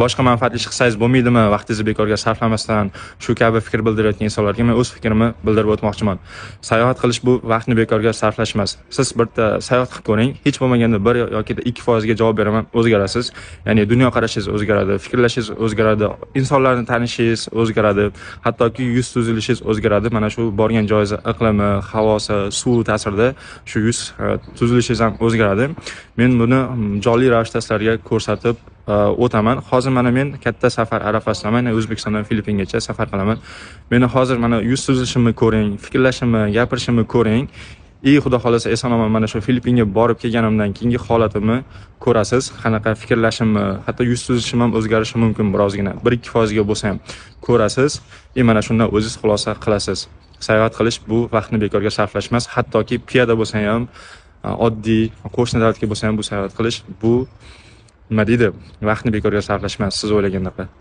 boshqa manfaatli ish qilsangiz bo'lmaydimi, vaqtingizni bekorga sarflamasdan, shu kabi fikr bildirayotgan insonlarga men o'z fikrimni bildirib o'tmoqchiman. Sayohat qilish bu vaqtni bekorga sarflash emas. Siz bitta sayohat qilib ko'ring, hech bo'lmaganda 1 yoki 2% ga javob beraman, o'zgarasiz. Ya'ni dunyoqarashingiz o'zgaradi, fikrlashingiz o'zgaradi, insonlarni tanishingiz o'zgaradi, hattoki yuz tuzilishingiz o'zgaradi. Mana shu borgan joyingiz iqlimi, havosi, suvi ta'sirida shu yuz tuzilishingiz ham o'zgaradi. Men buni jonli ravishda sizlarga ko'rsatib o'taman. Hozir mana men katta safar arafasidaman. O'zbekistondan Filippingacha safar qilaman. Meni hozir mana yuz tuzilishimni ko'ring, fikrlashimni, gapirishimni ko'ring. Xudo xolasa eson-omon mana shu Filippinga borib kelganimdan keyingi holatimni ko'rasiz. Qanaqa fikrlashimni, hatto yuz tuzilishim ham o'zgarishi mumkin birozgina. 1-2% ga bo'lsa ham ko'rasiz. Mana shundan o'zingiz xulosa qilasiz. Sayohat qilish bu vaqtni bekorga sarflash emas. Hattoki piyoda bo'lsa ham, oddiy qo'shni davlatga bo'lsa ham bu sayohat qilish bu nima deydi? Vaqtni bekorga sarflash emas, siz o'ylagandaqa.